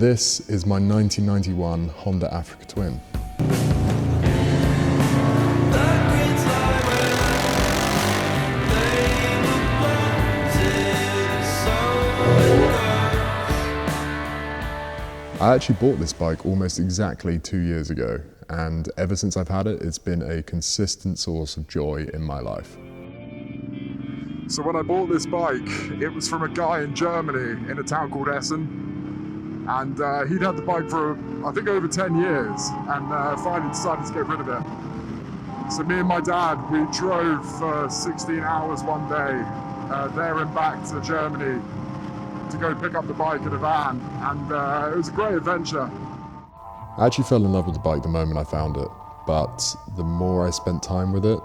This is my 1991 Honda Africa Twin. I actually bought this bike almost exactly 2 years ago, and ever since I've had it, it's been a consistent source of joy in my life. So when I bought this bike, it was from a guy in Germany in a town called Essen, and he'd had the bike for, I think, over 10 years, and finally decided to get rid of it. So me and my dad, we drove for 16 hours one day, there and back to Germany, to go pick up the bike in a van, and it was a great adventure. I actually fell in love with the bike the moment I found it, but the more I spent time with it,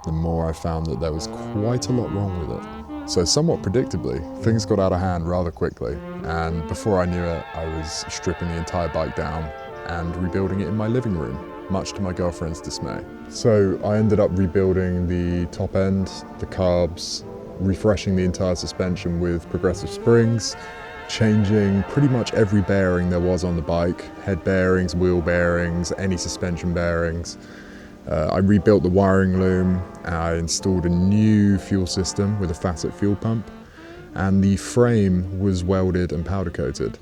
the more I found that there was quite a lot wrong with it. So somewhat predictably, things got out of hand rather quickly, and before I knew it, I was stripping the entire bike down and rebuilding it in my living room, much to my girlfriend's dismay. So I ended up rebuilding the top end, the carbs, refreshing the entire suspension with progressive springs, changing pretty much every bearing there was on the bike, head bearings, wheel bearings, any suspension bearings. I rebuilt the wiring loom, I installed a new fuel system with a facet fuel pump, and the frame was welded and powder coated.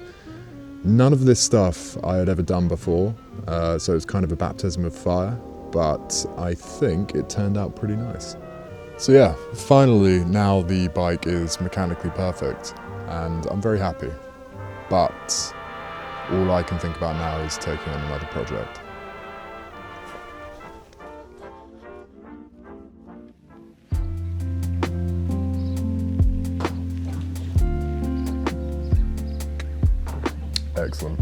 None of this stuff I had ever done before, so it's kind of a baptism of fire, but I think it turned out pretty nice. So yeah, finally now the bike is mechanically perfect and I'm very happy, but all I can think about now is taking on another project. Excellent.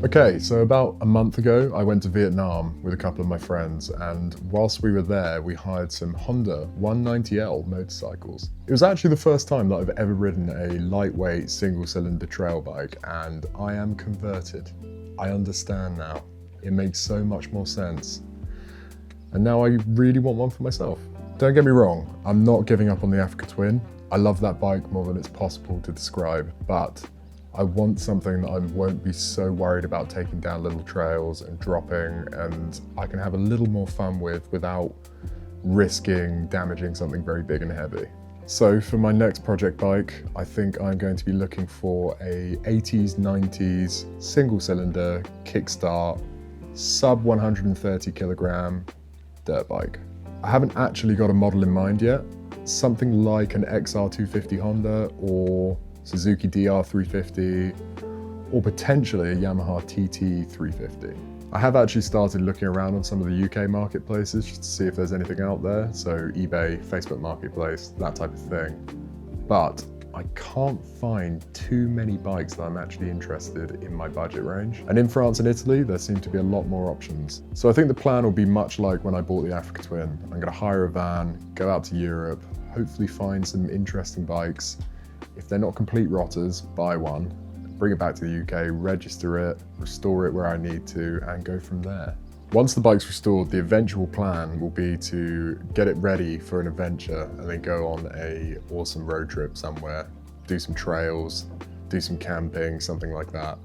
Okay, so about a month ago, I went to Vietnam with a couple of my friends, and whilst we were there, we hired some Honda 190L motorcycles. It was actually the first time that I've ever ridden a lightweight single-cylinder trail bike, and I am converted. I understand now. It makes so much more sense. And now I really want one for myself. Don't get me wrong, I'm not giving up on the Africa Twin. I love that bike more than it's possible to describe, but I want something that I won't be so worried about taking down little trails and dropping, and I can have a little more fun with without risking damaging something very big and heavy. So for my next project bike, I think I'm going to be looking for a 80s, 90s, single cylinder, kickstart, sub 130 kilogram dirt bike. I haven't actually got a model in mind yet. Something like an XR250 Honda or Suzuki DR350, or potentially a Yamaha TT350. I have actually started looking around on some of the UK marketplaces just to see if there's anything out there, so eBay, Facebook Marketplace, that type of thing. But I can't find too many bikes that I'm actually interested in my budget range. And in France and Italy, there seem to be a lot more options. So I think the plan will be much like when I bought the Africa Twin. I'm gonna hire a van, go out to Europe, hopefully find some interesting bikes. If they're not complete rotters, buy one, bring it back to the UK, register it, restore it where I need to, and go from there. Once the bike's restored, the eventual plan will be to get it ready for an adventure and then go on a awesome road trip somewhere, do some trails, do some camping, something like that.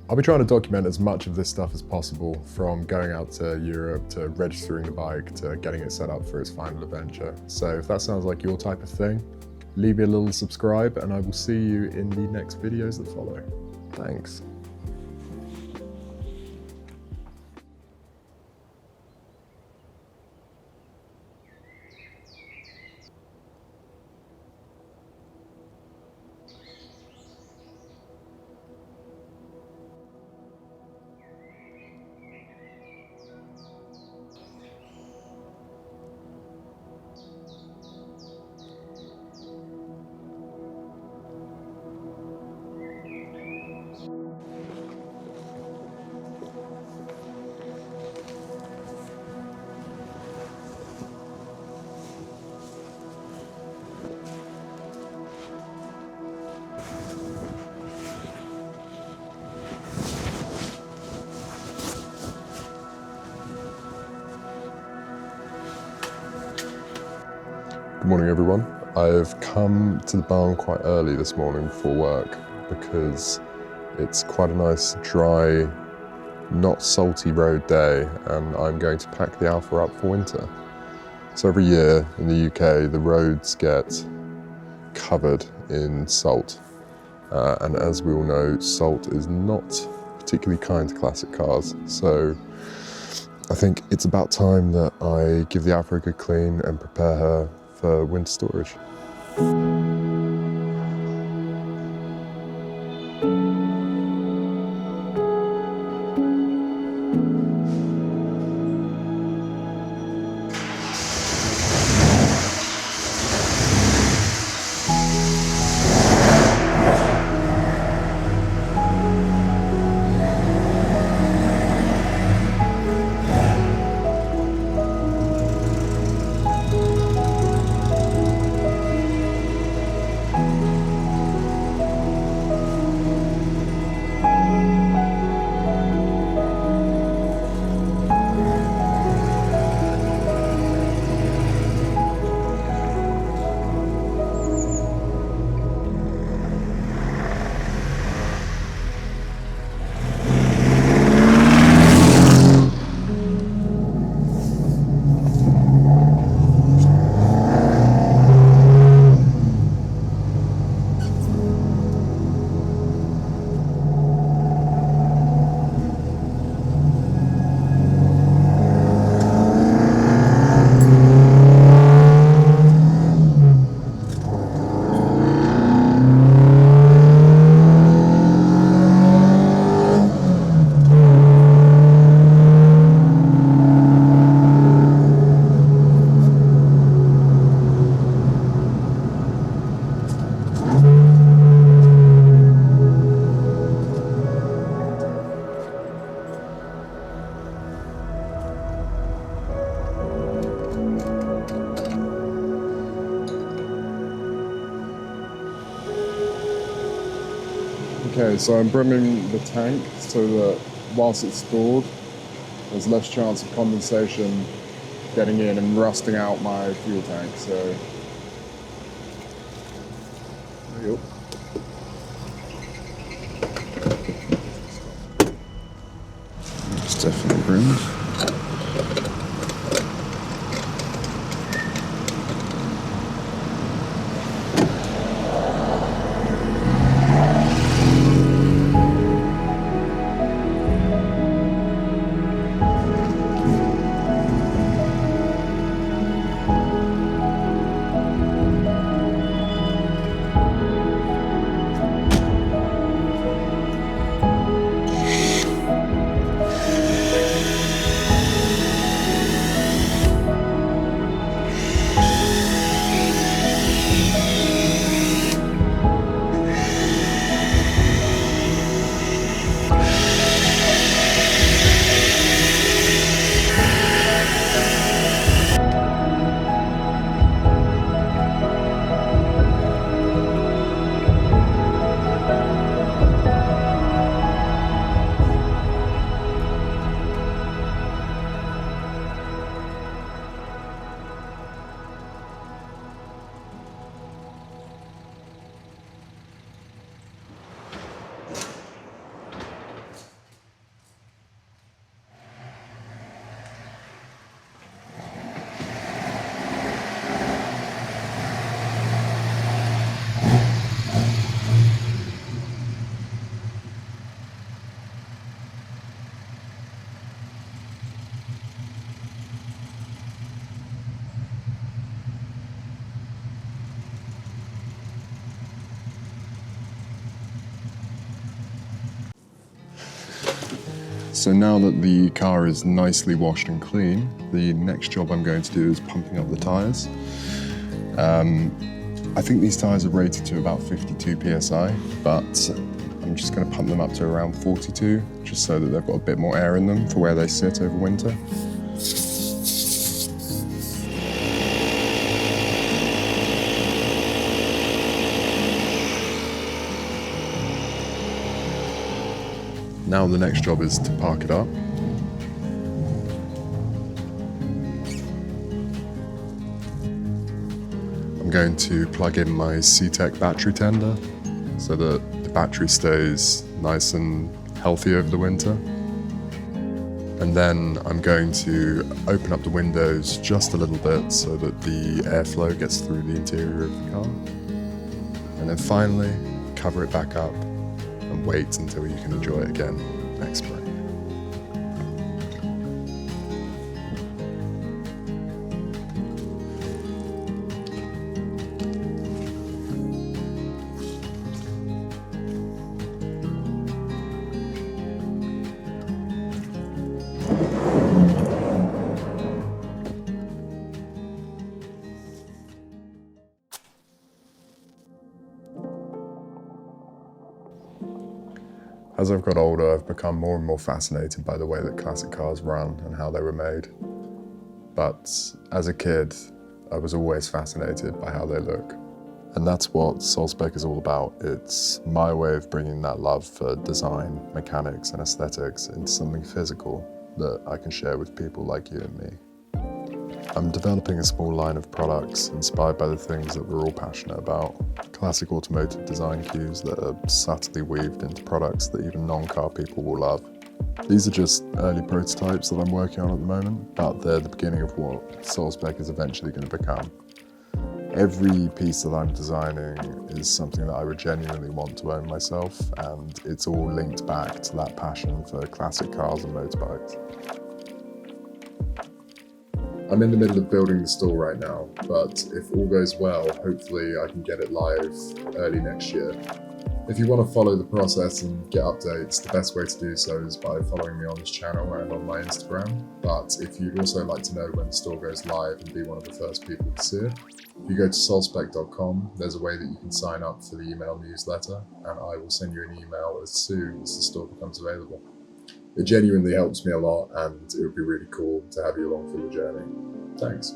I'll be trying to document as much of this stuff as possible, from going out to Europe, to registering the bike, to getting it set up for its final adventure. So if that sounds like your type of thing, leave me a little subscribe and I will see you in the next videos that follow. Thanks. Good morning everyone. I've come to the barn quite early this morning for work because It's quite a nice, dry, not salty road day, and I'm going to pack the Alfa up for winter. So every year in the UK, the roads get covered in salt. And as we all know, salt is not particularly kind to classic cars. So I think it's about time that I give the Alfa a good clean and prepare her for winter storage. Okay, so I'm brimming the tank so that whilst it's stored, there's less chance of condensation getting in and rusting out my fuel tank. So there you go. It's definitely brimmed. So now that the car is nicely washed and clean, the next job I'm going to do is pumping up the tyres. I think these tyres are rated to about 52 psi, but I'm just going to pump them up to around 42, just so that they've got a bit more air in them for where they sit over winter. Now the next job is to park it up. I'm going to plug in my C-Tech battery tender so that the battery stays nice and healthy over the winter. And then I'm going to open up the windows just a little bit so that the airflow gets through the interior of the car. And then finally, cover it back up and wait until you can enjoy it again next spring. As I've got older, I've become more and more fascinated by the way that classic cars run and how they were made. But as a kid, I was always fascinated by how they look. And that's what Solspec is all about. It's my way of bringing that love for design, mechanics, and aesthetics into something physical that I can share with people like you and me. I'm developing a small line of products inspired by the things that we're all passionate about. Classic automotive design cues that are subtly weaved into products that even non-car people will love. These are just early prototypes that I'm working on at the moment, but they're the beginning of what Solspec is eventually going to become. Every piece that I'm designing is something that I would genuinely want to own myself, and it's all linked back to that passion for classic cars and motorbikes. I'm in the middle of building the store right now, but if all goes well, hopefully I can get it live early next year. If you want to follow the process and get updates, the best way to do so is by following me on this channel and on my Instagram. But if you'd also like to know when the store goes live and be one of the first people to see it, if you go to solspec.com, there's a way that you can sign up for the email newsletter, and I will send you an email as soon as the store becomes available. It genuinely helps me a lot, and it would be really cool to have you along for the journey. Thanks.